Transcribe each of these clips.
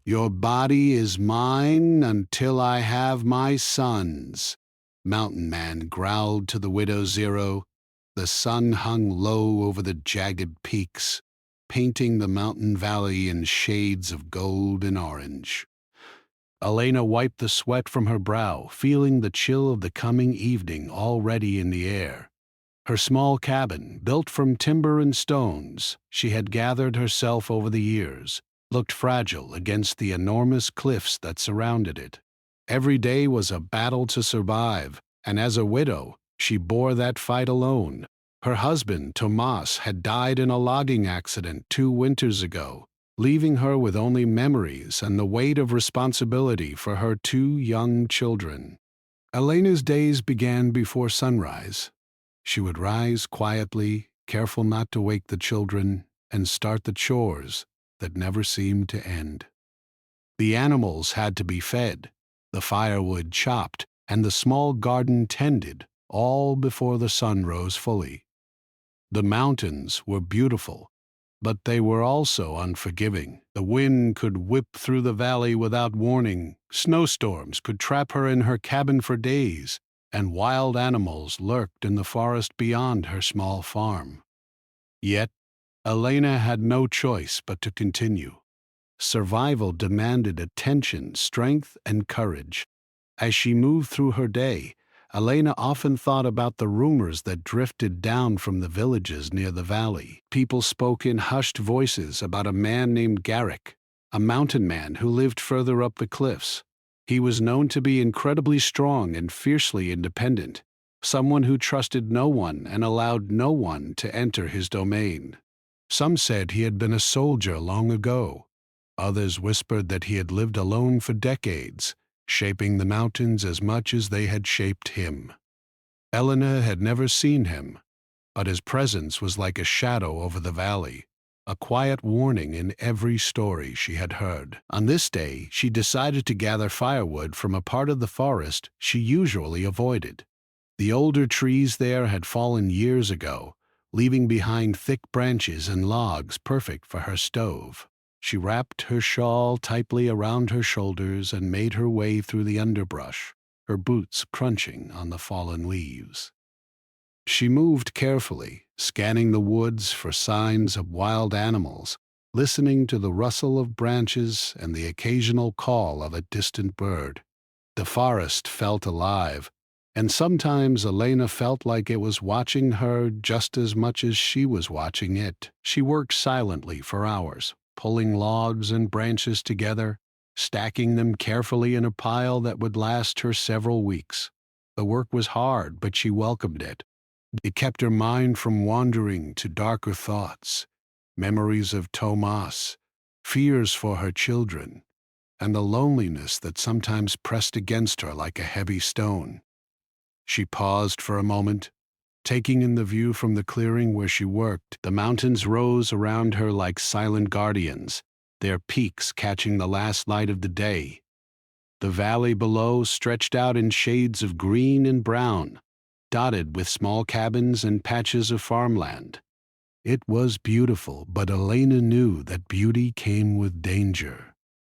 Your body is mine until I have my sons, Mountain Man growled to the Widow0. The sun hung low over the jagged peaks, painting the mountain valley in shades of gold and orange. Elena wiped the sweat from her brow, feeling the chill of the coming evening already in the air. Her small cabin, built from timber and stones she had gathered herself over the years, looked fragile against the enormous cliffs that surrounded it. Every day was a battle to survive, and as a widow, she bore that fight alone. Her husband, Tomas, had died in a logging accident 2 winters ago, leaving her with only memories and the weight of responsibility for her 2 young children. Elena's days began before sunrise. She would rise quietly, careful not to wake the children, and start the chores that never seemed to end. The animals had to be fed, the firewood chopped, and the small garden tended, all before the sun rose fully. The mountains were beautiful, but they were also unforgiving. The wind could whip through the valley without warning, snowstorms could trap her in her cabin for days, and wild animals lurked in the forest beyond her small farm. Yet, Elena had no choice but to continue. Survival demanded attention, strength, and courage. As she moved through her day, Elena often thought about the rumors that drifted down from the villages near the valley. People spoke in hushed voices about a man named Garrick, a mountain man who lived further up the cliffs. He was known to be incredibly strong and fiercely independent, someone who trusted no one and allowed no one to enter his domain. Some said he had been a soldier long ago. Others whispered that he had lived alone for decades, shaping the mountains as much as they had shaped him. Elena had never seen him, but his presence was like a shadow over the valley, a quiet warning in every story she had heard. On this day, she decided to gather firewood from a part of the forest she usually avoided. The older trees there had fallen years ago, leaving behind thick branches and logs perfect for her stove. She wrapped her shawl tightly around her shoulders and made her way through the underbrush, her boots crunching on the fallen leaves. She moved carefully, scanning the woods for signs of wild animals, listening to the rustle of branches and the occasional call of a distant bird. The forest felt alive, and sometimes Elena felt like it was watching her just as much as she was watching it. She worked silently for hours, pulling logs and branches together, stacking them carefully in a pile that would last her several weeks. The work was hard, but she welcomed it. It kept her mind from wandering to darker thoughts, memories of Tomas, fears for her children, and the loneliness that sometimes pressed against her like a heavy stone. She paused for a moment, taking in the view from the clearing where she worked. The mountains rose around her like silent guardians, their peaks catching the last light of the day. The valley below stretched out in shades of green and brown, dotted with small cabins and patches of farmland. It was beautiful, but Elena knew that beauty came with danger.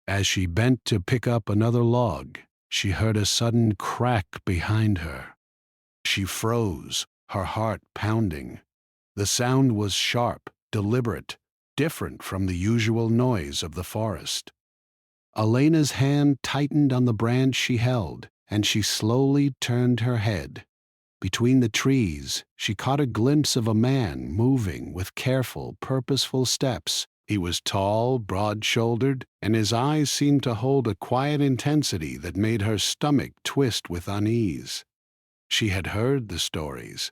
As she bent to pick up another log, she heard a sudden crack behind her. She froze, her heart pounding. The sound was sharp, deliberate, different from the usual noise of the forest. Elena's hand tightened on the branch she held, and she slowly turned her head. Between the trees, she caught a glimpse of a man moving with careful, purposeful steps. He was tall, broad-shouldered, and his eyes seemed to hold a quiet intensity that made her stomach twist with unease. She had heard the stories,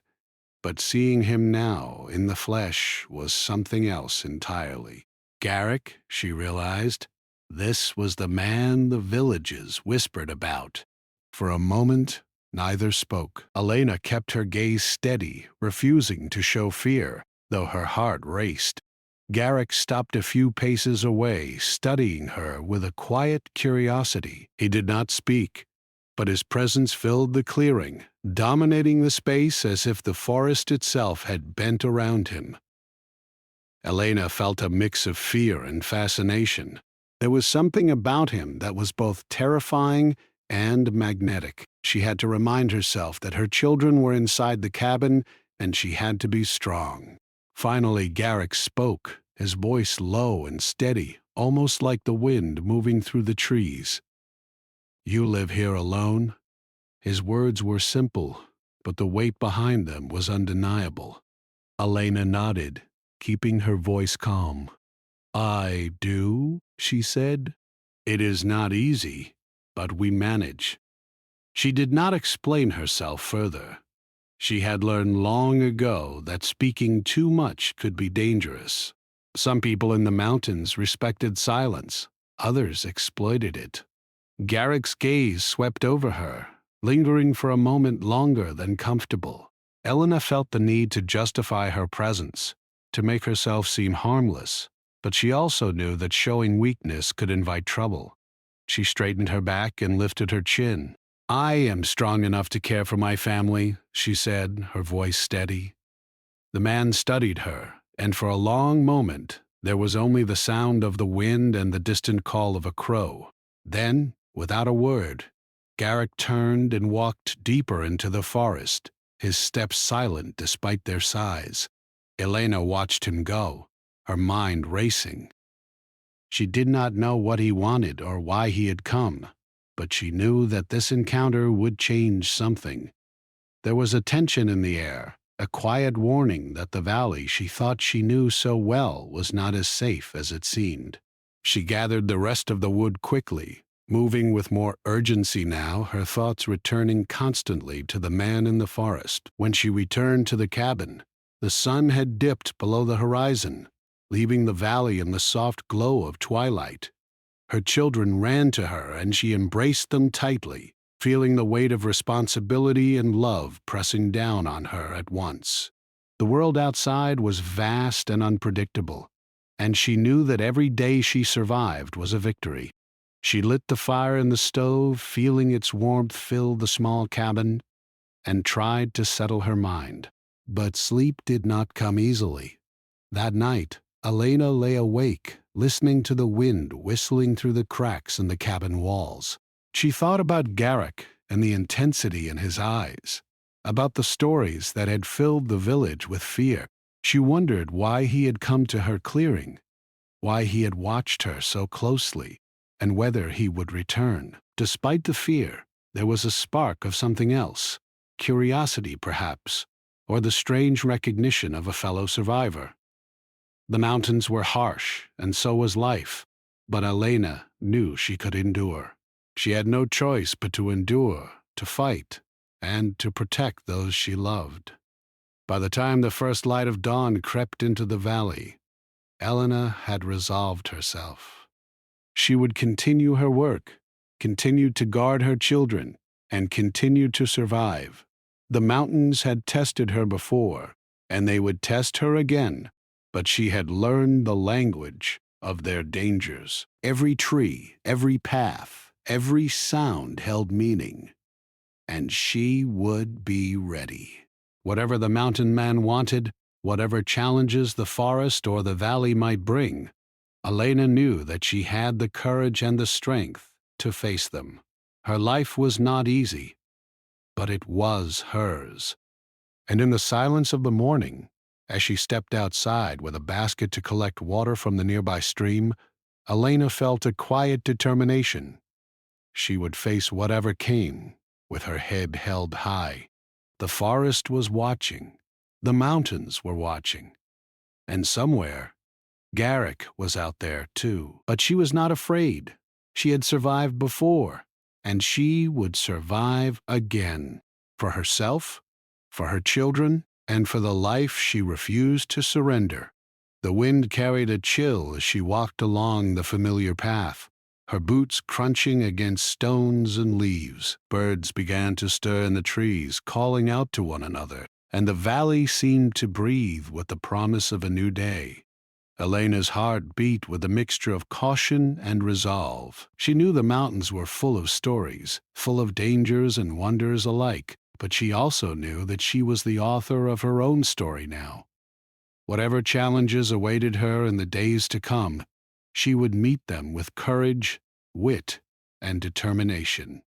but seeing him now in the flesh was something else entirely. Garrick, she realized. This was the man the villages whispered about. For a moment, neither spoke. Elena kept her gaze steady, refusing to show fear, though her heart raced. Garrick stopped a few paces away, studying her with a quiet curiosity. He did not speak, but his presence filled the clearing, dominating the space as if the forest itself had bent around him. Elena felt a mix of fear and fascination. There was something about him that was both terrifying and magnetic. She had to remind herself that her children were inside the cabin and she had to be strong. Finally, Garrick spoke, his voice low and steady, almost like the wind moving through the trees. "You live here alone?" His words were simple, but the weight behind them was undeniable. Elena nodded, keeping her voice calm. "I do," she said. "It is not easy, but we manage." She did not explain herself further. She had learned long ago that speaking too much could be dangerous. Some people in the mountains respected silence, others exploited it. Garrick's gaze swept over her, lingering for a moment longer than comfortable. Elena felt the need to justify her presence, to make herself seem harmless, but she also knew that showing weakness could invite trouble. She straightened her back and lifted her chin. "I am strong enough to care for my family," she said, her voice steady. The man studied her, and for a long moment there was only the sound of the wind and the distant call of a crow. Then, without a word, Garrick turned and walked deeper into the forest, his steps silent despite their size. Elena watched him go, her mind racing. She did not know what he wanted or why he had come, but she knew that this encounter would change something. There was a tension in the air, a quiet warning that the valley she thought she knew so well was not as safe as it seemed. She gathered the rest of the wood quickly, moving with more urgency now, her thoughts returning constantly to the man in the forest. When she returned to the cabin, the sun had dipped below the horizon, leaving the valley in the soft glow of twilight. Her children ran to her and she embraced them tightly, feeling the weight of responsibility and love pressing down on her at once. The world outside was vast and unpredictable, and she knew that every day she survived was a victory. She lit the fire in the stove, feeling its warmth fill the small cabin, and tried to settle her mind. But sleep did not come easily. That night, Elena lay awake, listening to the wind whistling through the cracks in the cabin walls. She thought about Garrick and the intensity in his eyes, about the stories that had filled the village with fear. She wondered why he had come to her clearing, why he had watched her so closely, and whether he would return. Despite the fear, there was a spark of something else, curiosity perhaps, or the strange recognition of a fellow survivor. The mountains were harsh, and so was life, but Elena knew she could endure. She had no choice but to endure, to fight, and to protect those she loved. By the time the first light of dawn crept into the valley, Elena had resolved herself. She would continue her work, continue to guard her children, and continue to survive. The mountains had tested her before, and they would test her again, but she had learned the language of their dangers. Every tree, every path, every sound held meaning, and she would be ready. Whatever the mountain man wanted, whatever challenges the forest or the valley might bring, Elena knew that she had the courage and the strength to face them. Her life was not easy, but it was hers. And in the silence of the morning, as she stepped outside with a basket to collect water from the nearby stream, Elena felt a quiet determination. She would face whatever came, with her head held high. The forest was watching. The mountains were watching. And somewhere, Garrick was out there too. But she was not afraid. She had survived before, and she would survive again. For herself, for her children, and for the life she refused to surrender. The wind carried a chill as she walked along the familiar path, her boots crunching against stones and leaves. Birds began to stir in the trees, calling out to one another, and the valley seemed to breathe with the promise of a new day. Elena's heart beat with a mixture of caution and resolve. She knew the mountains were full of stories, full of dangers and wonders alike, but she also knew that she was the author of her own story now. Whatever challenges awaited her in the days to come, she would meet them with courage, wit, and determination.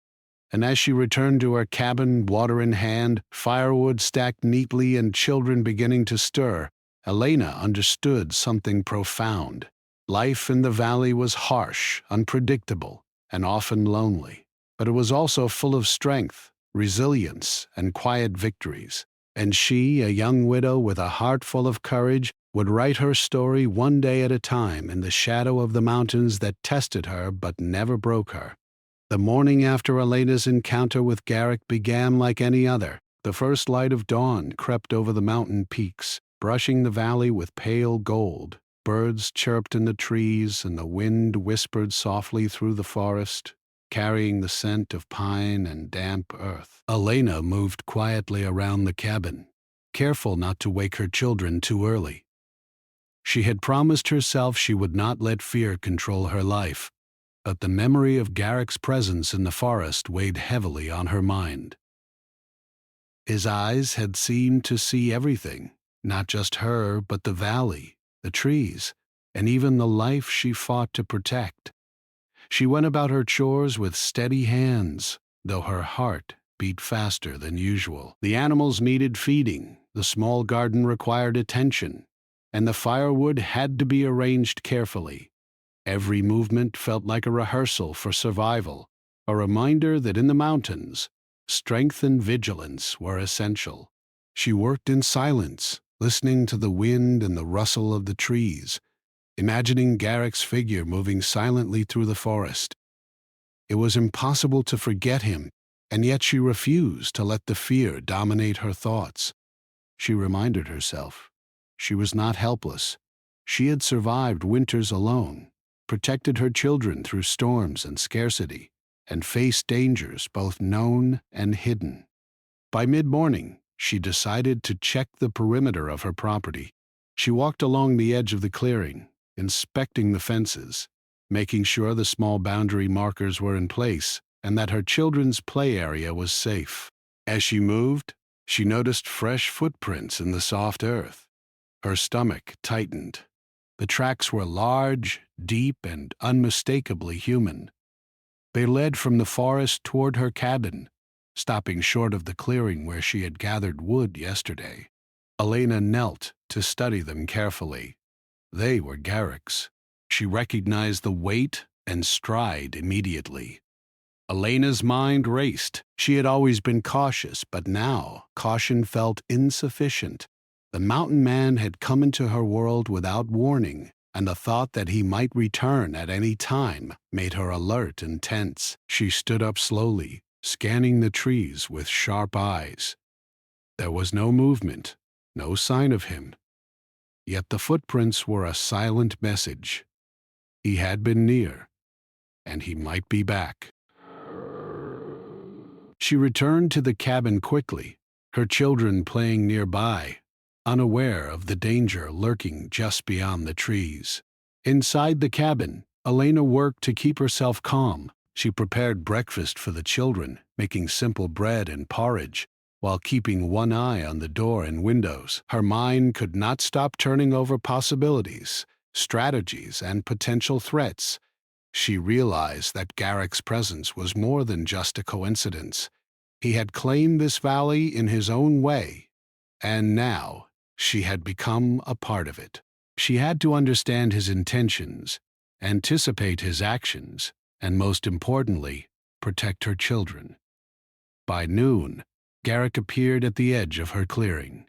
And as she returned to her cabin, water in hand, firewood stacked neatly, and children beginning to stir, Elena understood something profound. Life in the valley was harsh, unpredictable, and often lonely. But it was also full of strength, resilience, and quiet victories. And she, a young widow with a heart full of courage, would write her story one day at a time in the shadow of the mountains that tested her but never broke her. The morning after Elena's encounter with Garrick began like any other. The first light of dawn crept over the mountain peaks, brushing the valley with pale gold. Birds chirped in the trees, and the wind whispered softly through the forest, carrying the scent of pine and damp earth. Elena moved quietly around the cabin, careful not to wake her children too early. She had promised herself she would not let fear control her life, but the memory of Garrick's presence in the forest weighed heavily on her mind. His eyes had seemed to see everything, not just her, but the valley, the trees, and even the life she fought to protect. She went about her chores with steady hands, though her heart beat faster than usual. The animals needed feeding, the small garden required attention, and the firewood had to be arranged carefully. Every movement felt like a rehearsal for survival, a reminder that in the mountains, strength and vigilance were essential. She worked in silence, listening to the wind and the rustle of the trees, imagining Garrick's figure moving silently through the forest. It was impossible to forget him, and yet she refused to let the fear dominate her thoughts. She reminded herself she was not helpless. She had survived winters alone, protected her children through storms and scarcity, and faced dangers both known and hidden. By mid-morning, she decided to check the perimeter of her property. She walked along the edge of the clearing, inspecting the fences, making sure the small boundary markers were in place and that her children's play area was safe. As she moved, she noticed fresh footprints in the soft earth. Her stomach tightened. The tracks were large, deep, and unmistakably human. They led from the forest toward her cabin, stopping short of the clearing where she had gathered wood yesterday. Elena knelt to study them carefully. They were Garrick's. She recognized the weight and stride immediately. Elena's mind raced. She had always been cautious, but now caution felt insufficient. The mountain man had come into her world without warning, and the thought that he might return at any time made her alert and tense. She stood up slowly, scanning the trees with sharp eyes. There was no movement, no sign of him. Yet the footprints were a silent message. He had been near, and he might be back. She returned to the cabin quickly, her children playing nearby, unaware of the danger lurking just beyond the trees. Inside the cabin, Elena worked to keep herself calm. She prepared breakfast for the children, making simple bread and porridge, while keeping one eye on the door and windows. Her mind could not stop turning over possibilities, strategies, and potential threats. She realized that Garrick's presence was more than just a coincidence. He had claimed this valley in his own way, and now she had become a part of it. She had to understand his intentions, anticipate his actions, and most importantly, protect her children. By noon, Garrick appeared at the edge of her clearing.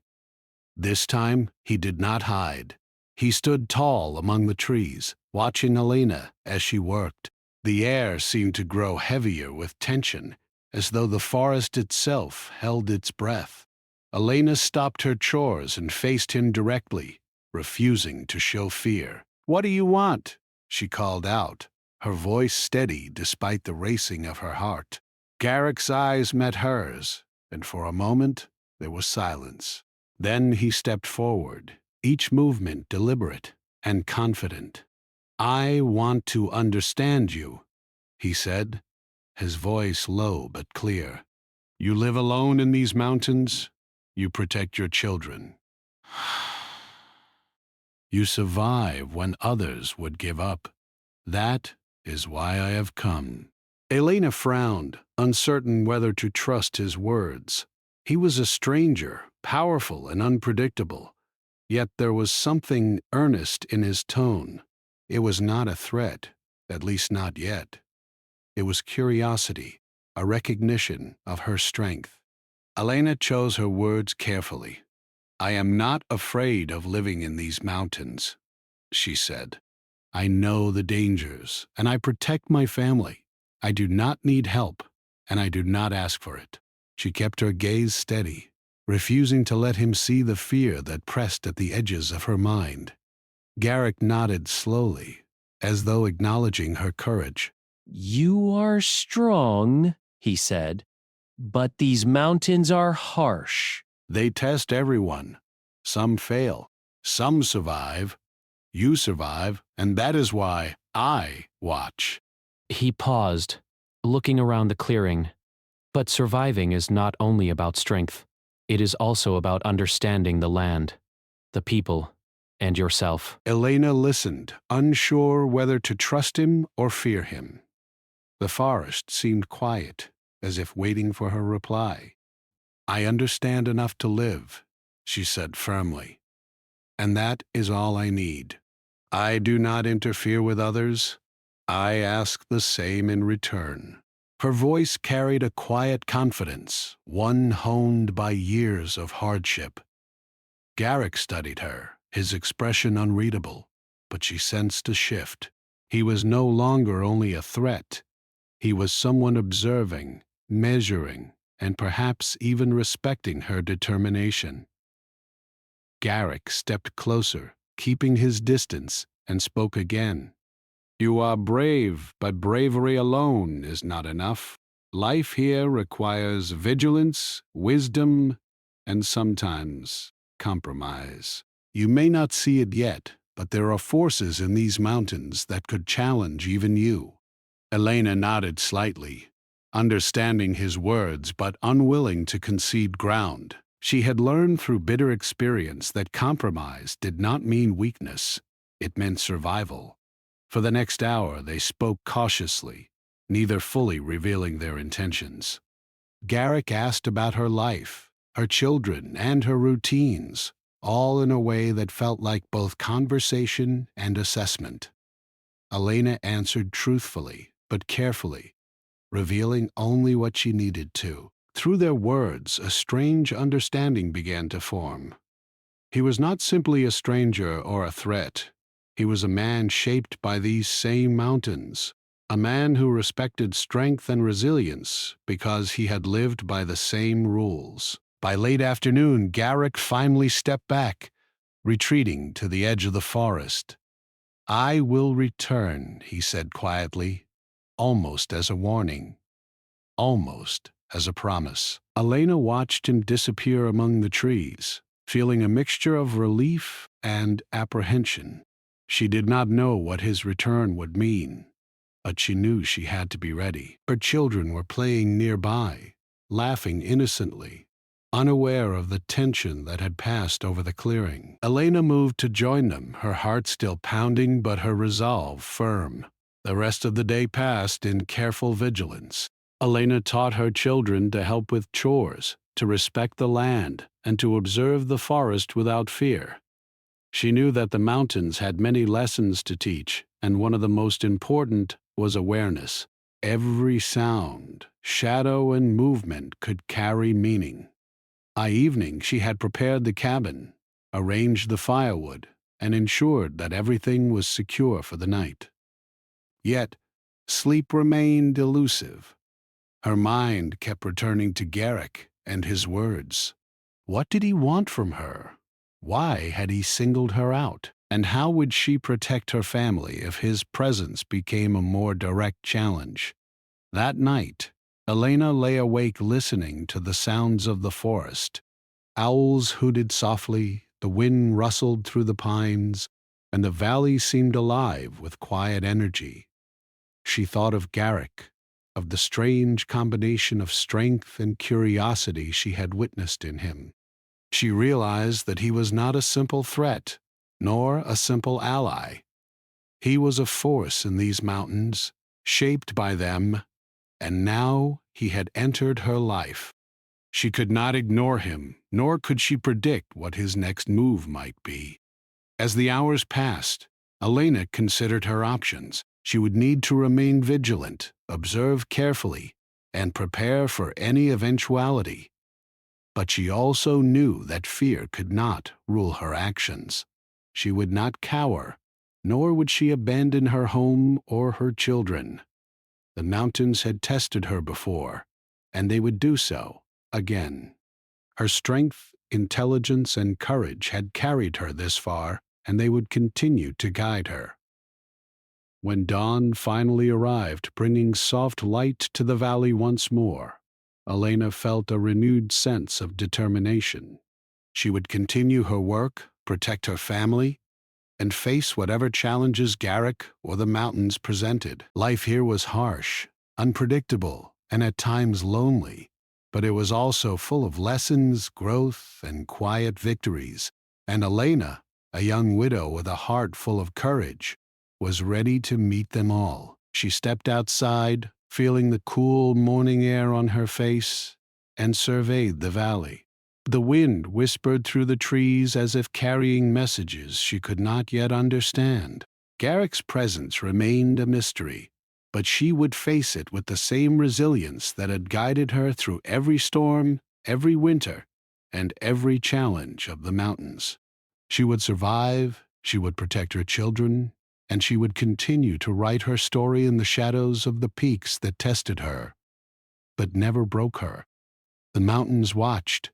This time, he did not hide. He stood tall among the trees, watching Elena as she worked. The air seemed to grow heavier with tension, as though the forest itself held its breath. Elena stopped her chores and faced him directly, refusing to show fear. "What do you want?" she called out, her voice steady despite the racing of her heart. Garrick's eyes met hers, and for a moment there was silence. Then he stepped forward, each movement deliberate and confident. "I want to understand you," he said, his voice low but clear. "You live alone in these mountains. You protect your children. You survive when others would give up. That is why I have come." Elena frowned, uncertain whether to trust his words. He was a stranger, powerful and unpredictable, yet there was something earnest in his tone. It was not a threat, at least not yet. It was curiosity, a recognition of her strength. Elena chose her words carefully. "I am not afraid of living in these mountains," she said. "I know the dangers, and I protect my family. I do not need help, and I do not ask for it." She kept her gaze steady, refusing to let him see the fear that pressed at the edges of her mind. Garrick nodded slowly, as though acknowledging her courage. "You are strong," he said, "but these mountains are harsh." "They test everyone. Some fail, some survive. You survive, and that is why I watch." He paused, looking around the clearing. But surviving is not only about strength. It is also about understanding the land, the people, and yourself. Elena listened, unsure whether to trust him or fear him. The forest seemed quiet, as if waiting for her reply. "I understand enough to live," she said firmly. "And that is all I need. I do not interfere with others. I ask the same in return." Her voice carried a quiet confidence, one honed by years of hardship. Garrick studied her, his expression unreadable, but she sensed a shift. He was no longer only a threat. He was someone observing, measuring, and perhaps even respecting her determination. Garrick stepped closer, keeping his distance, and spoke again. "You are brave, but bravery alone is not enough. Life here requires vigilance, wisdom, and sometimes compromise. You may not see it yet, but there are forces in these mountains that could challenge even you." Elena nodded slightly, understanding his words but unwilling to concede ground. She had learned through bitter experience that compromise did not mean weakness, it meant survival. For the next hour they spoke cautiously, neither fully revealing their intentions. Garrick asked about her life, her children, and her routines, all in a way that felt like both conversation and assessment. Elena answered truthfully, but carefully, revealing only what she needed to. Through their words, a strange understanding began to form. He was not simply a stranger or a threat. He was a man shaped by these same mountains, a man who respected strength and resilience because he had lived by the same rules. By late afternoon, Garrick finally stepped back, retreating to the edge of the forest. "I will return," he said quietly, almost as a warning, almost as a promise. Elena watched him disappear among the trees, feeling a mixture of relief and apprehension. She did not know what his return would mean, but she knew she had to be ready. Her children were playing nearby, laughing innocently, unaware of the tension that had passed over the clearing. Elena moved to join them, her heart still pounding but her resolve firm. The rest of the day passed in careful vigilance. Elena taught her children to help with chores, to respect the land, and to observe the forest without fear. She knew that the mountains had many lessons to teach, and one of the most important was awareness. Every sound, shadow, and movement could carry meaning. By evening, she had prepared the cabin, arranged the firewood, and ensured that everything was secure for the night. Yet, sleep remained elusive. Her mind kept returning to Garrick and his words. What did he want from her? Why had he singled her out? And how would she protect her family if his presence became a more direct challenge? That night, Elena lay awake listening to the sounds of the forest. Owls hooted softly, the wind rustled through the pines, and the valley seemed alive with quiet energy. She thought of Garrick, of the strange combination of strength and curiosity she had witnessed in him. She realized that he was not a simple threat, nor a simple ally. He was a force in these mountains, shaped by them, and now he had entered her life. She could not ignore him, nor could she predict what his next move might be. As the hours passed, Elena considered her options. She would need to remain vigilant, observe carefully, and prepare for any eventuality. But she also knew that fear could not rule her actions. She would not cower, nor would she abandon her home or her children. The mountains had tested her before, and they would do so again. Her strength, intelligence, and courage had carried her this far, and they would continue to guide her. When dawn finally arrived, bringing soft light to the valley once more, Elena felt a renewed sense of determination. She would continue her work, protect her family, and face whatever challenges Garrick or the mountains presented. Life here was harsh, unpredictable, and at times lonely, but it was also full of lessons, growth, and quiet victories. And Elena, a young widow with a heart full of courage, was ready to meet them all. She stepped outside, feeling the cool morning air on her face, and surveyed the valley. The wind whispered through the trees as if carrying messages she could not yet understand. Garrick's presence remained a mystery, but she would face it with the same resilience that had guided her through every storm, every winter, and every challenge of the mountains. She would survive, she would protect her children, and she would continue to write her story in the shadows of the peaks that tested her, but never broke her. The mountains watched,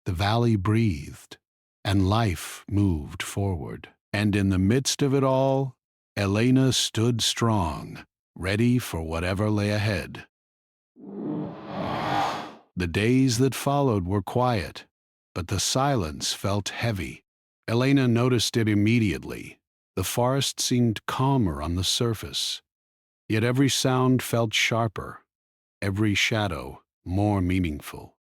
the valley breathed, and life moved forward. And in the midst of it all, Elena stood strong, ready for whatever lay ahead. The days that followed were quiet, but the silence felt heavy. Elena noticed it immediately. The forest seemed calmer on the surface, yet every sound felt sharper, every shadow more meaningful.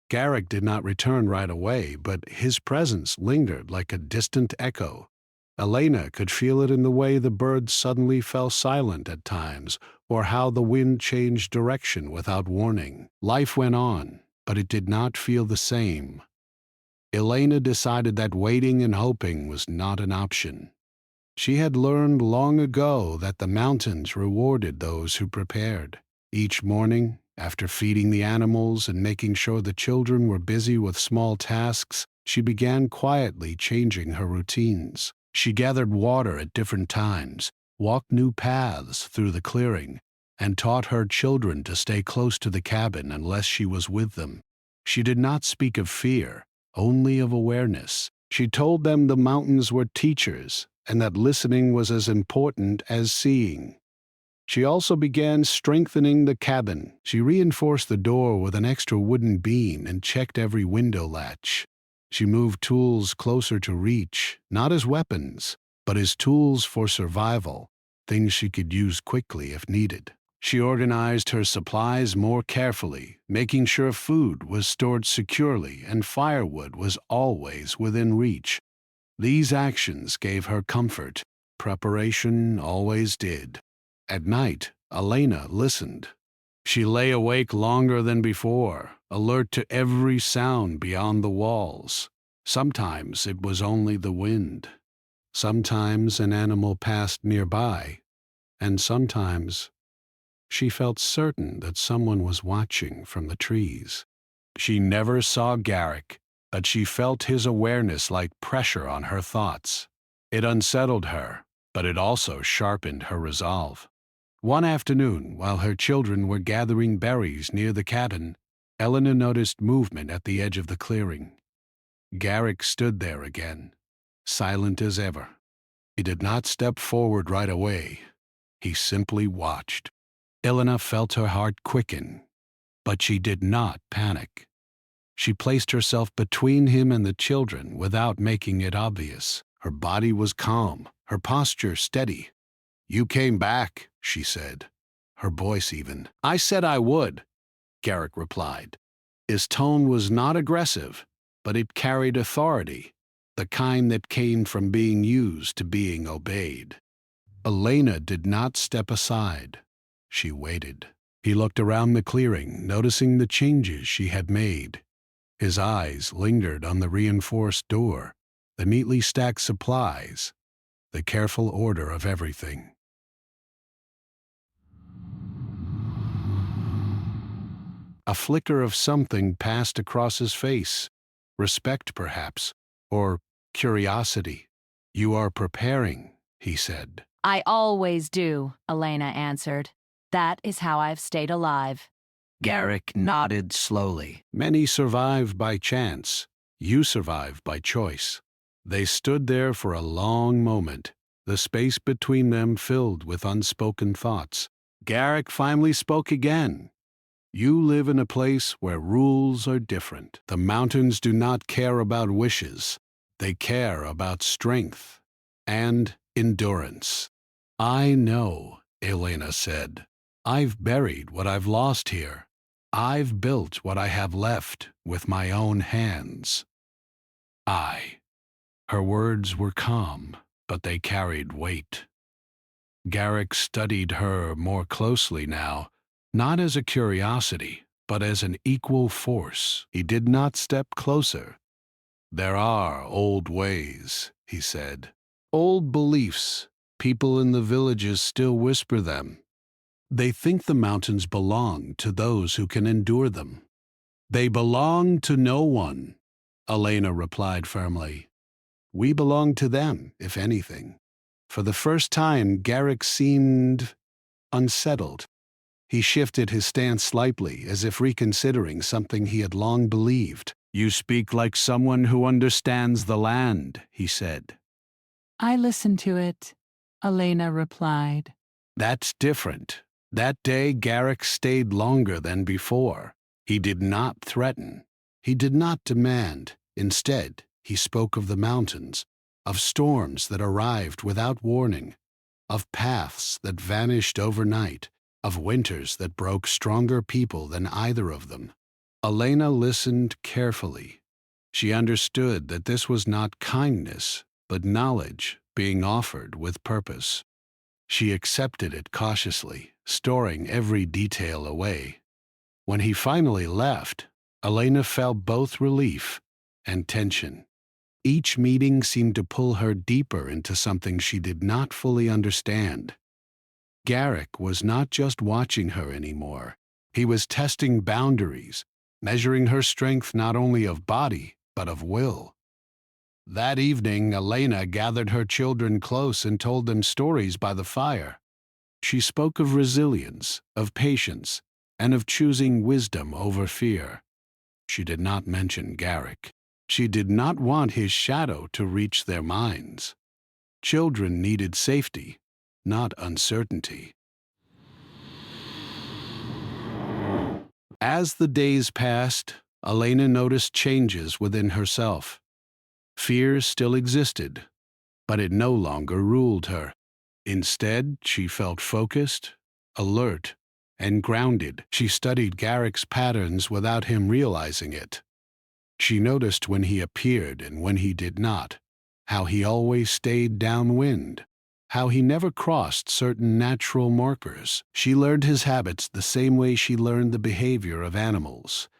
Garrick did not return right away, but his presence lingered like a distant echo. Elena could feel it in the way the birds suddenly fell silent at times, or how the wind changed direction without warning. Life went on, but it did not feel the same. Elena decided that waiting and hoping was not an option. She had learned long ago that the mountains rewarded those who prepared. Each morning, after feeding the animals and making sure the children were busy with small tasks, she began quietly changing her routines. She gathered water at different times, walked new paths through the clearing, and taught her children to stay close to the cabin unless she was with them. She did not speak of fear, only of awareness. She told them the mountains were teachers, and that listening was as important as seeing. She also began strengthening the cabin. She reinforced the door with an extra wooden beam and checked every window latch. She moved tools closer to reach, not as weapons, but as tools for survival, things she could use quickly if needed. She organized her supplies more carefully, making sure food was stored securely and firewood was always within reach. These actions gave her comfort. Preparation always did. At night, Elena listened. She lay awake longer than before, alert to every sound beyond the walls. Sometimes it was only the wind. Sometimes an animal passed nearby, and sometimes she felt certain that someone was watching from the trees. She never saw Garrick, but she felt his awareness like pressure on her thoughts. It unsettled her, but it also sharpened her resolve. One afternoon, while her children were gathering berries near the cabin, Elena noticed movement at the edge of the clearing. Garrick stood there again, silent as ever. He did not step forward right away. He simply watched. Elena felt her heart quicken, but she did not panic. She placed herself between him and the children without making it obvious. Her body was calm, her posture steady. "You came back," she said, her voice even. "I said I would," Garrick replied. His tone was not aggressive, but it carried authority, the kind that came from being used to being obeyed. Elena did not step aside. She waited. He looked around the clearing, noticing the changes she had made. His eyes lingered on the reinforced door, the neatly stacked supplies, the careful order of everything. A flicker of something passed across his face. Respect, perhaps, or curiosity. "You are preparing," he said. I always do, Elena answered. That is how I've stayed alive. Garrick nodded slowly. "Many survive by chance. You survive by choice." They stood there for a long moment, the space between them filled with unspoken thoughts. Garrick finally spoke again. "You live in a place where rules are different. The mountains do not care about wishes. They care about strength and endurance." "I know," Elena said. "I've buried what I've lost here. I've built what I have left with my own hands." Her words were calm, but they carried weight. Garrick studied her more closely now, not as a curiosity, but as an equal force. He did not step closer. "There are old ways," he said. "Old beliefs. People in the villages still whisper them. They think the mountains belong to those who can endure them." "They belong to no one," Elena replied firmly. "We belong to them, if anything." For the first time, Garrick seemed unsettled. He shifted his stance slightly, as if reconsidering something he had long believed. "You speak like someone who understands the land," he said. I listen to it, Elena replied. "That's different." That day, Garrick stayed longer than before. He did not threaten. He did not demand. Instead, he spoke of the mountains, of storms that arrived without warning, of paths that vanished overnight, of winters that broke stronger people than either of them. Elena listened carefully. She understood that this was not kindness, but knowledge being offered with purpose. She accepted it cautiously, storing every detail away. When he finally left, Elena felt both relief and tension. Each meeting seemed to pull her deeper into something she did not fully understand. Garrick was not just watching her anymore. He was testing boundaries, measuring her strength not only of body, but of will. That evening, Elena gathered her children close and told them stories by the fire. She spoke of resilience, of patience, and of choosing wisdom over fear. She did not mention Garrick. She did not want his shadow to reach their minds. Children needed safety, not uncertainty. As the days passed, Elena noticed changes within herself. Fear still existed, but it no longer ruled her. Instead, she felt focused, alert, and grounded. She studied Garrick's patterns without him realizing it. She noticed when he appeared and when he did not, how he always stayed downwind, how he never crossed certain natural markers. She learned his habits the same way she learned the behavior of animals,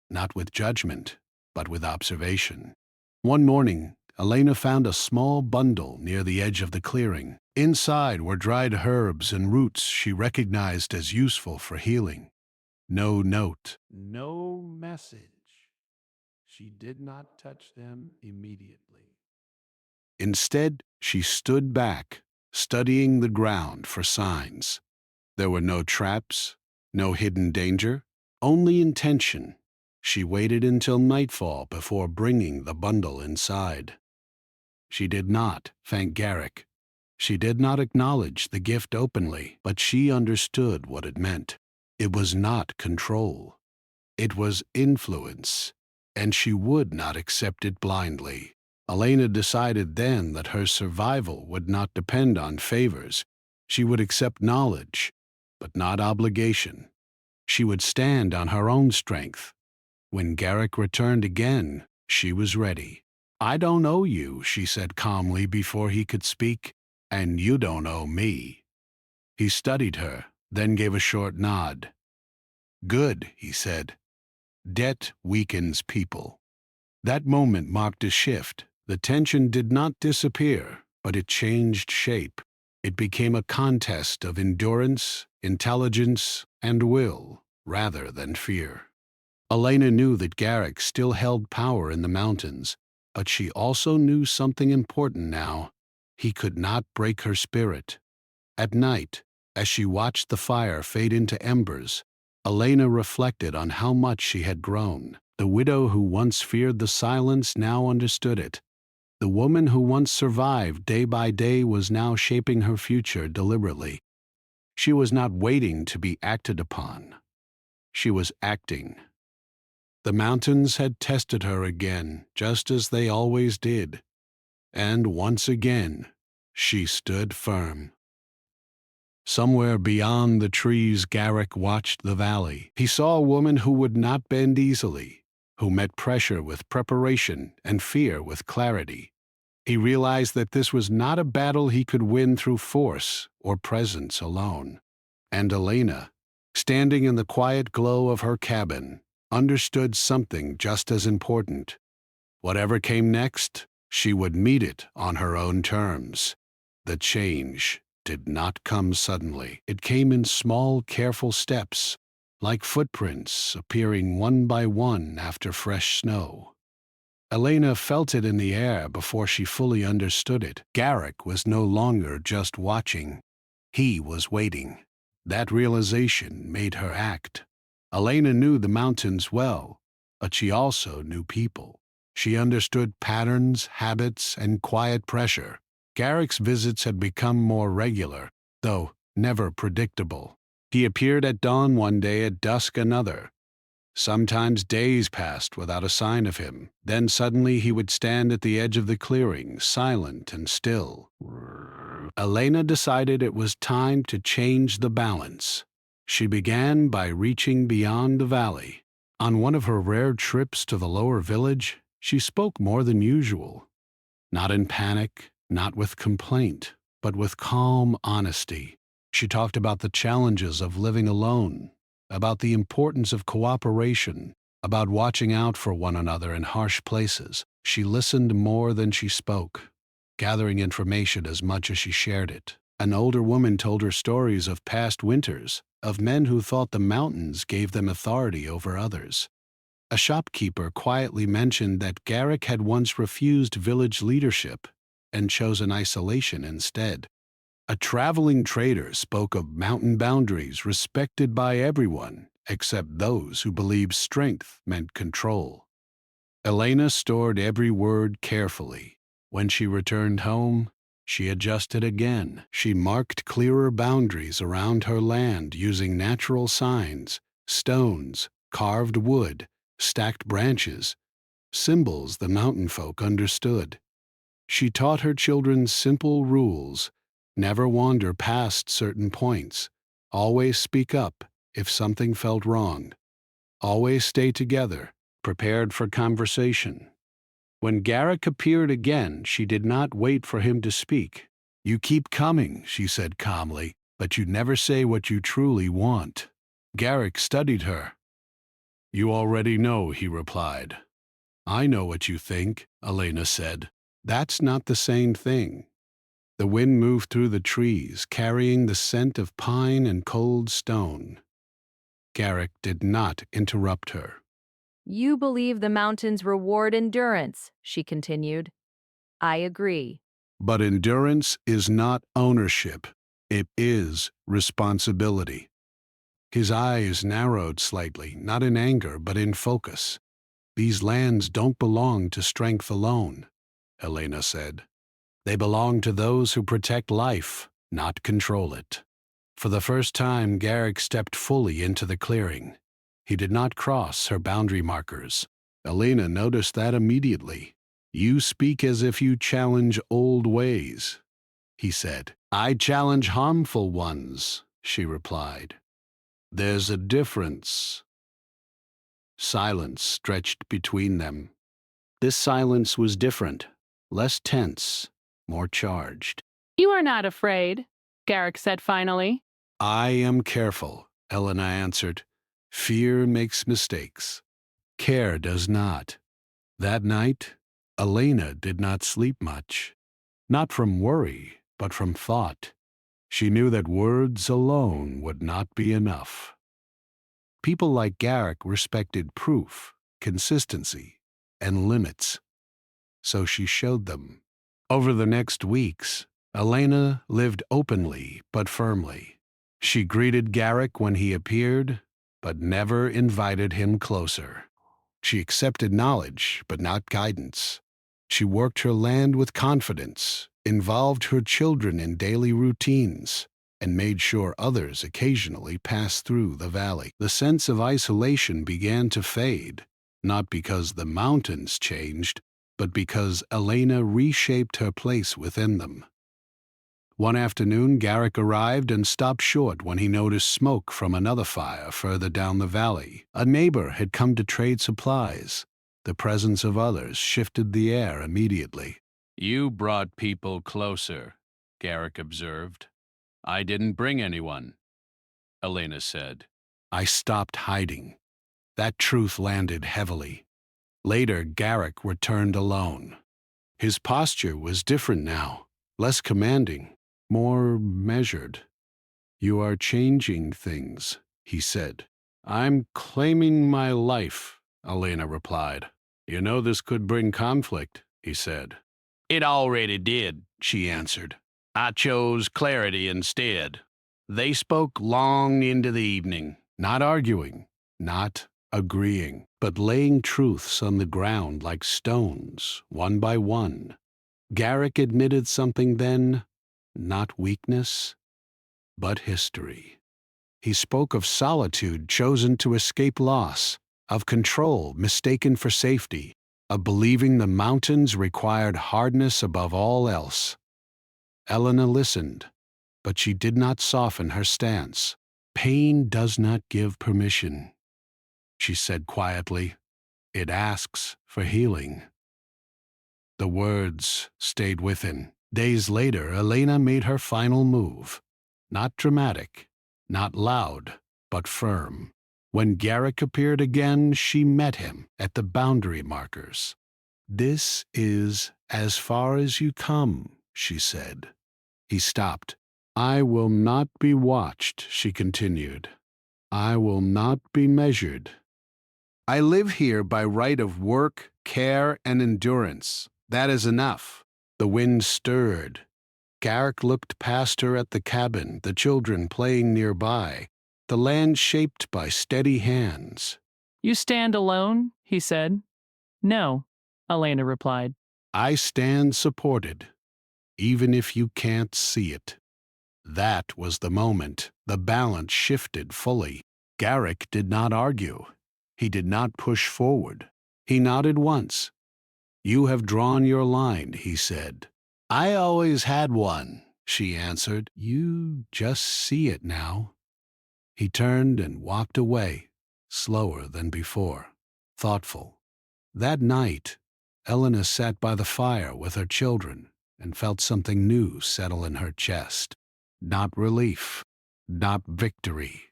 not with judgment, but with observation. One morning, Elena found a small bundle near the edge of the clearing. Inside were dried herbs and roots she recognized as useful for healing. No note, no message. She did not touch them immediately. Instead, she stood back, studying the ground for signs. There were no traps, no hidden danger, only intention. She waited until nightfall before bringing the bundle inside. She did not thank Garrick. She did not acknowledge the gift openly, but she understood what it meant. It was not control. It was influence, and she would not accept it blindly. Elena decided then that her survival would not depend on favors. She would accept knowledge, but not obligation. She would stand on her own strength. When Garrick returned again, she was ready. "I don't owe you," she said calmly before he could speak. And you don't owe me. He studied her, then gave a short nod. Good, he said. Debt weakens people. That moment marked a shift. The tension did not disappear, but it changed shape. It became a contest of endurance, intelligence, and will, rather than fear. Elena knew that Garrick still held power in the mountains, but she also knew something important now. He could not break her spirit. At night, as she watched the fire fade into embers, Elena reflected on how much she had grown. The widow who once feared the silence now understood it. The woman who once survived day by day was now shaping her future deliberately. She was not waiting to be acted upon. She was acting. The mountains had tested her again, just as they always did. And once again, she stood firm. Somewhere beyond the trees, Garrick watched the valley. He saw a woman who would not bend easily, who met pressure with preparation and fear with clarity. He realized that this was not a battle he could win through force or presence alone. And Elena, standing in the quiet glow of her cabin, understood something just as important. Whatever came next, she would meet it on her own terms. The change did not come suddenly. It came in small, careful steps, like footprints appearing one by one after fresh snow. Elena felt it in the air before she fully understood it. Garrick was no longer just watching. He was waiting. That realization made her act. Elena knew the mountains well, but she also knew people. She understood patterns, habits, and quiet pressure. Garrick's visits had become more regular, though never predictable. He appeared at dawn one day, at dusk another. Sometimes days passed without a sign of him. Then suddenly he would stand at the edge of the clearing, silent and still. Elena decided it was time to change the balance. She began by reaching beyond the valley. On one of her rare trips to the lower village, she spoke more than usual. Not in panic, not with complaint, but with calm honesty. She talked about the challenges of living alone, about the importance of cooperation, about watching out for one another in harsh places. She listened more than she spoke, gathering information as much as she shared it. An older woman told her stories of past winters, of men who thought the mountains gave them authority over others. A shopkeeper quietly mentioned that Garrick had once refused village leadership and chosen isolation instead. A traveling trader spoke of mountain boundaries respected by everyone except those who believed strength meant control. Elena stored every word carefully. When she returned home, she adjusted again. She marked clearer boundaries around her land using natural signs, stones, carved wood, stacked branches, symbols the mountain folk understood. She taught her children simple rules: never wander past certain points, always speak up if something felt wrong, always stay together, prepared for conversation. When Garrick appeared again, she did not wait for him to speak. "You keep coming," she said calmly, "but you never say what you truly want." Garrick studied her. "You already know," he replied. "I know what you think," Elena said. "That's not the same thing." The wind moved through the trees, carrying the scent of pine and cold stone. Garrick did not interrupt her. You believe the mountains reward endurance, she continued. I agree. But endurance is not ownership. It is responsibility. His eyes narrowed slightly, not in anger, but in focus. "These lands don't belong to strength alone," Elena said. "They belong to those who protect life, not control it." For the first time, Garrick stepped fully into the clearing. He did not cross her boundary markers. Elena noticed that immediately. "You speak as if you challenge old ways," he said. "I challenge harmful ones," she replied. "There's a difference." Silence stretched between them. This silence was different, less tense, more charged. You are not afraid, Garrick said finally. I am careful, Elena answered. Fear makes mistakes. Care does not. That night, Elena did not sleep much. Not from worry, but from thought. She knew that words alone would not be enough. People like Garrick respected proof, consistency, and limits. So she showed them. Over the next weeks, Elena lived openly but firmly. She greeted Garrick when he appeared, but never invited him closer. She accepted knowledge, but not guidance. She worked her land with confidence, involved her children in daily routines, and made sure others occasionally passed through the valley. The sense of isolation began to fade, not because the mountains changed, but because Elena reshaped her place within them. One afternoon, Garrick arrived and stopped short when he noticed smoke from another fire further down the valley. A neighbor had come to trade supplies. The presence of others shifted the air immediately. You brought people closer, Garrick observed. I didn't bring anyone, Elena said. I stopped hiding. That truth landed heavily. Later, Garrick returned alone. His posture was different now, less commanding, more measured. You are changing things, he said. I'm claiming my life, Elena replied. You know this could bring conflict, he said. It already did, she answered. I chose clarity instead. They spoke long into the evening. Not arguing, not agreeing, but laying truths on the ground like stones, one by one. Garrick admitted something then, not weakness, but history. He spoke of solitude chosen to escape loss, of control mistaken for safety, of believing the mountains required hardness above all else. Elena listened, but she did not soften her stance. Pain does not give permission, she said quietly. It asks for healing. The words stayed within. Days later, Elena made her final move. Not dramatic, not loud, but firm. When Garrick appeared again, she met him at the boundary markers. This is as far as you come, she said. He stopped. I will not be watched, she continued. I will not be measured. I live here by right of work, care, and endurance. That is enough. The wind stirred. Garrick looked past her at the cabin, the children playing nearby, the land shaped by steady hands. You stand alone, he said. No, Elena replied. I stand supported, even if you can't see it. That was the moment. The balance shifted fully. Garrick did not argue. He did not push forward. He nodded once. You have drawn your line, he said. I always had one, she answered. You just see it now. He turned and walked away, slower than before, thoughtful. That night, Elena sat by the fire with her children and felt something new settle in her chest. Not relief, not victory.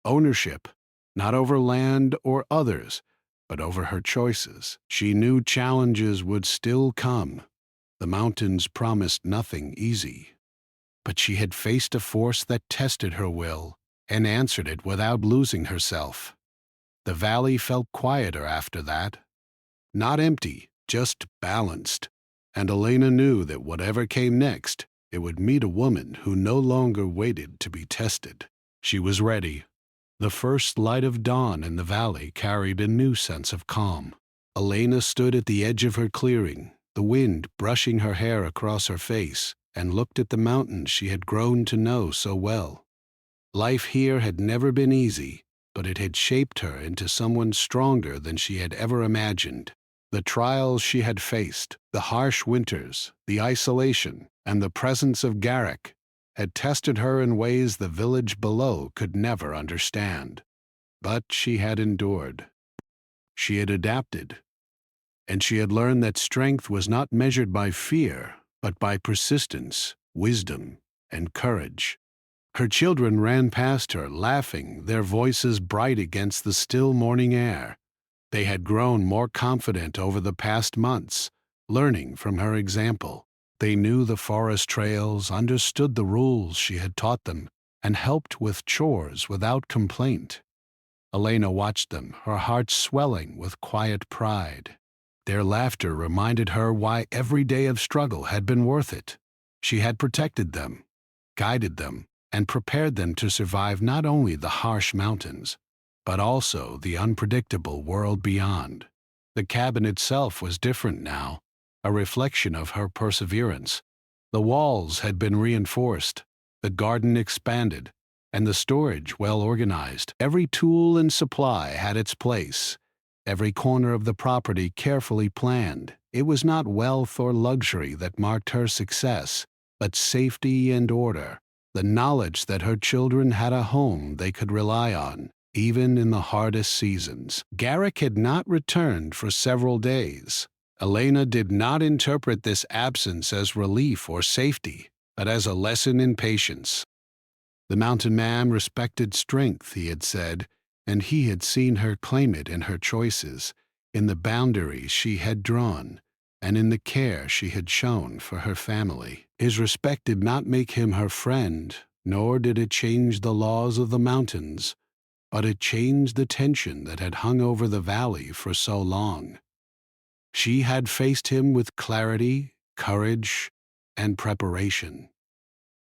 Ownership, not over land or others, but over her choices. She knew challenges would still come. The mountains promised nothing easy. But she had faced a force that tested her will and answered it without losing herself. The valley felt quieter after that. Not empty, just balanced. And Elena knew that whatever came next, it would meet a woman who no longer waited to be tested. She was ready. The first light of dawn in the valley carried a new sense of calm. Elena stood at the edge of her clearing, the wind brushing her hair across her face, and looked at the mountains she had grown to know so well. Life here had never been easy, but it had shaped her into someone stronger than she had ever imagined. The trials she had faced, the harsh winters, the isolation, and the presence of Garrick had tested her in ways the village below could never understand. But she had endured. She had adapted. And she had learned that strength was not measured by fear, but by persistence, wisdom, and courage. Her children ran past her, laughing, their voices bright against the still morning air. They had grown more confident over the past months, learning from her example. They knew the forest trails, understood the rules she had taught them, and helped with chores without complaint. Elena watched them, her heart swelling with quiet pride. Their laughter reminded her why every day of struggle had been worth it. She had protected them, guided them, and prepared them to survive not only the harsh mountains, but also the unpredictable world beyond. The cabin itself was different now, a reflection of her perseverance. The walls had been reinforced, the garden expanded, and the storage well organized. Every tool and supply had its place, every corner of the property carefully planned. It was not wealth or luxury that marked her success, but safety and order, the knowledge that her children had a home they could rely on, even in the hardest seasons. Garrick had not returned for several days. Elena did not interpret this absence as relief or safety, but as a lesson in patience. The mountain man respected strength, he had said, and he had seen her claim it in her choices, in the boundaries she had drawn, and in the care she had shown for her family. His respect did not make him her friend, nor did it change the laws of the mountains, but it changed the tension that had hung over the valley for so long. She had faced him with clarity, courage, and preparation,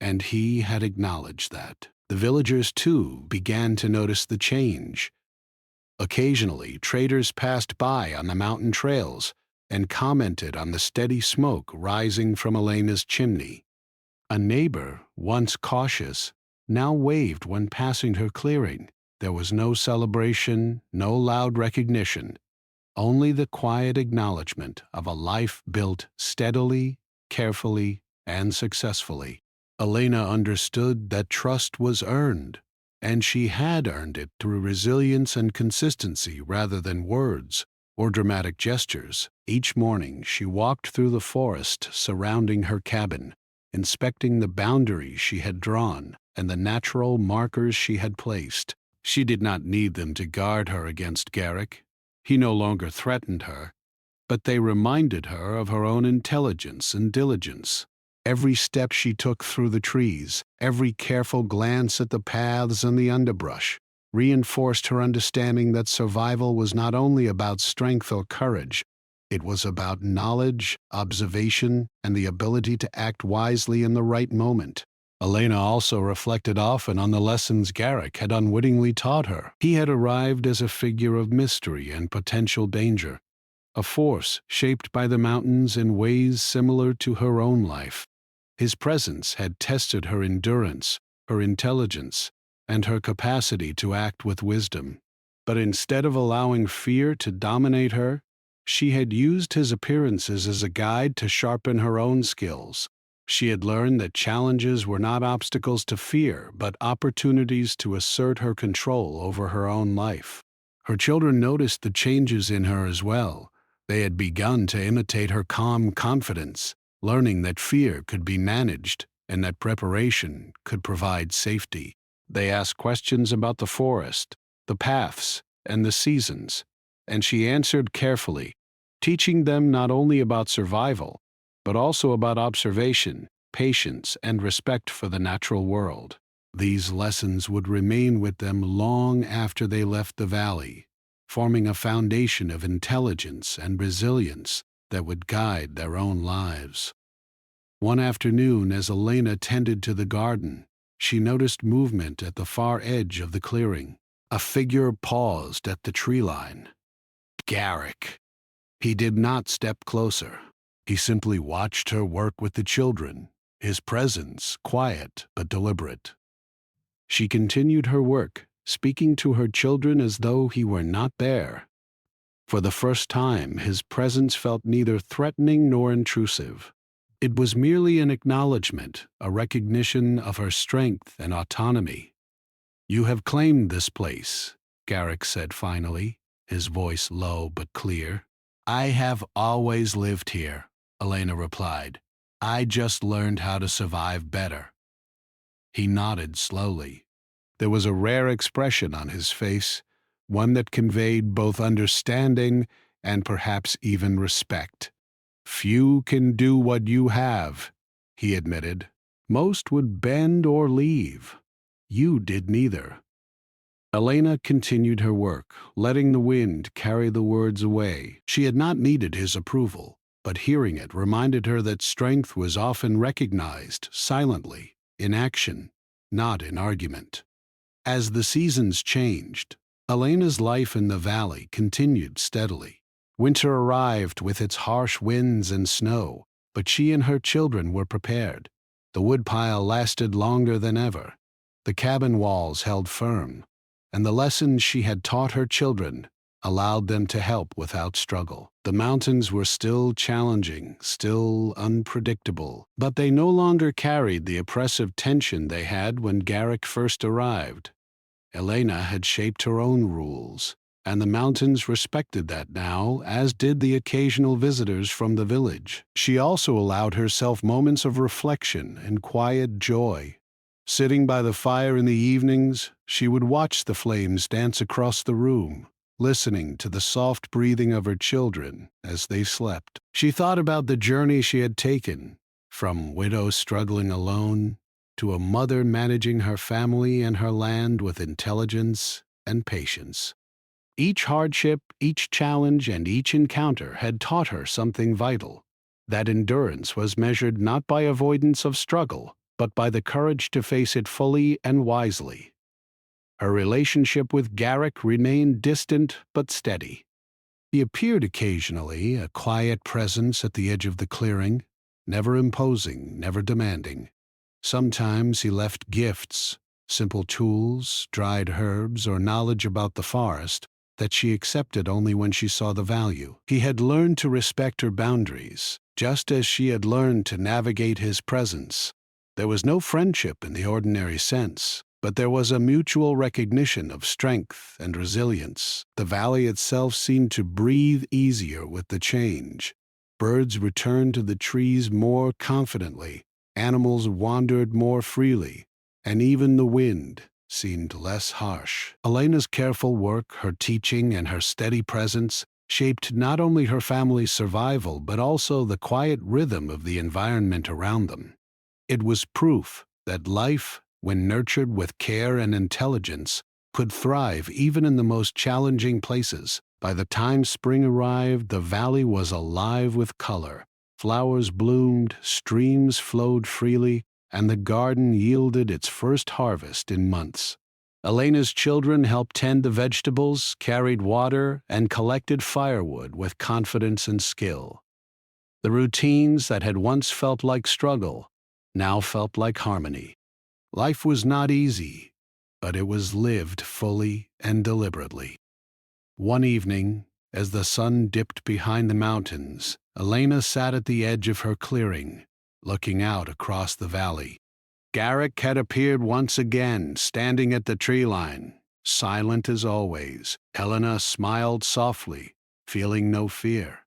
and he had acknowledged that. The villagers, too, began to notice the change. Occasionally, traders passed by on the mountain trails and commented on the steady smoke rising from Elena's chimney. A neighbor, once cautious, now waved when passing her clearing. There was no celebration, no loud recognition, only the quiet acknowledgement of a life built steadily, carefully, and successfully. Elena understood that trust was earned, and she had earned it through resilience and consistency rather than words or dramatic gestures. Each morning she walked through the forest surrounding her cabin, inspecting the boundaries she had drawn and the natural markers she had placed. She did not need them to guard her against Garrick. He no longer threatened her, but they reminded her of her own intelligence and diligence. Every step she took through the trees, every careful glance at the paths and the underbrush, reinforced her understanding that survival was not only about strength or courage, it was about knowledge, observation, and the ability to act wisely in the right moment. Elena also reflected often on the lessons Garrick had unwittingly taught her. He had arrived as a figure of mystery and potential danger, a force shaped by the mountains in ways similar to her own life. His presence had tested her endurance, her intelligence, and her capacity to act with wisdom. But instead of allowing fear to dominate her, she had used his appearances as a guide to sharpen her own skills. She had learned that challenges were not obstacles to fear, but opportunities to assert her control over her own life. Her children noticed the changes in her as well. They had begun to imitate her calm confidence, learning that fear could be managed and that preparation could provide safety. They asked questions about the forest, the paths, and the seasons, and she answered carefully, teaching them not only about survival, but also about observation, patience, and respect for the natural world. These lessons would remain with them long after they left the valley, forming a foundation of intelligence and resilience that would guide their own lives. One afternoon, as Elena tended to the garden, she noticed movement at the far edge of the clearing. A figure paused at the tree line. Garrick. He did not step closer. He simply watched her work with the children, his presence quiet but deliberate. She continued her work, speaking to her children as though he were not there. For the first time, his presence felt neither threatening nor intrusive. It was merely an acknowledgement, a recognition of her strength and autonomy. "You have claimed this place," Garrick said finally, his voice low but clear. "I have always lived here," Elena replied. I just learned how to survive better." He nodded slowly. There was a rare expression on his face, one that conveyed both understanding and perhaps even respect. "Few can do what you have," he admitted. "Most would bend or leave. You did neither." Elena continued her work, letting the wind carry the words away. She had not needed his approval, but hearing it reminded her that strength was often recognized silently, in action, not in argument. As the seasons changed, Elena's life in the valley continued steadily. Winter arrived with its harsh winds and snow, but she and her children were prepared. The woodpile lasted longer than ever. The cabin walls held firm, and the lessons she had taught her children allowed them to help without struggle. The mountains were still challenging, still unpredictable, but they no longer carried the oppressive tension they had when Garrick first arrived. Elena had shaped her own rules, and the mountains respected that now, as did the occasional visitors from the village. She also allowed herself moments of reflection and quiet joy. Sitting by the fire in the evenings, she would watch the flames dance across the room, listening to the soft breathing of her children as they slept. She thought about the journey she had taken, from widow struggling alone to a mother managing her family and her land with intelligence and patience. Each hardship, each challenge, and each encounter had taught her something vital. That endurance was measured not by avoidance of struggle, but by the courage to face it fully and wisely. Her relationship with Garrick remained distant but steady. He appeared occasionally, a quiet presence at the edge of the clearing, never imposing, never demanding. Sometimes he left gifts, simple tools, dried herbs, or knowledge about the forest that she accepted only when she saw the value. He had learned to respect her boundaries, just as she had learned to navigate his presence. There was no friendship in the ordinary sense, but there was a mutual recognition of strength and resilience. The valley itself seemed to breathe easier with the change. Birds returned to the trees more confidently, animals wandered more freely, and even the wind seemed less harsh. Elena's careful work, her teaching, and her steady presence shaped not only her family's survival but also the quiet rhythm of the environment around them. It was proof that life, when nurtured with care and intelligence, could thrive even in the most challenging places. By the time spring arrived, the valley was alive with color. Flowers bloomed, streams flowed freely, and the garden yielded its first harvest in months. Elena's children helped tend the vegetables, carried water, and collected firewood with confidence and skill. The routines that had once felt like struggle now felt like harmony. Life was not easy, but it was lived fully and deliberately. One evening, as the sun dipped behind the mountains, Elena sat at the edge of her clearing, looking out across the valley. Garrick had appeared once again, standing at the tree line, silent as always. Helena smiled softly, feeling no fear.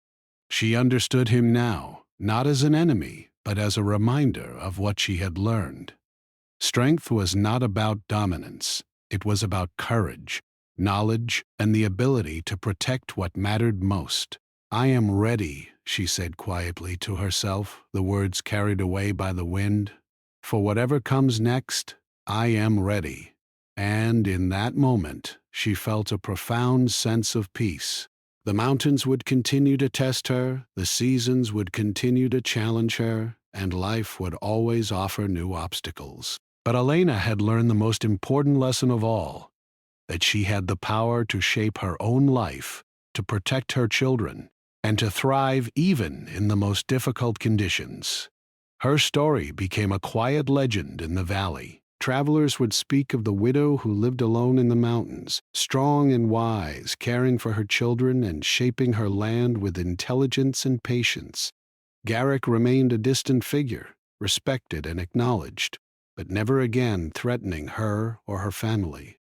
She understood him now, not as an enemy, but as a reminder of what she had learned. Strength was not about dominance. It was about courage, knowledge, and the ability to protect what mattered most. "I am ready," she said quietly to herself, the words carried away by the wind. "For whatever comes next, I am ready." And in that moment, she felt a profound sense of peace. The mountains would continue to test her, the seasons would continue to challenge her, and life would always offer new obstacles. But Elena had learned the most important lesson of all, that she had the power to shape her own life, to protect her children, and to thrive even in the most difficult conditions. Her story became a quiet legend in the valley. Travelers would speak of the widow who lived alone in the mountains, strong and wise, caring for her children and shaping her land with intelligence and patience. Garrick remained a distant figure, respected and acknowledged, but never again threatening her or her family.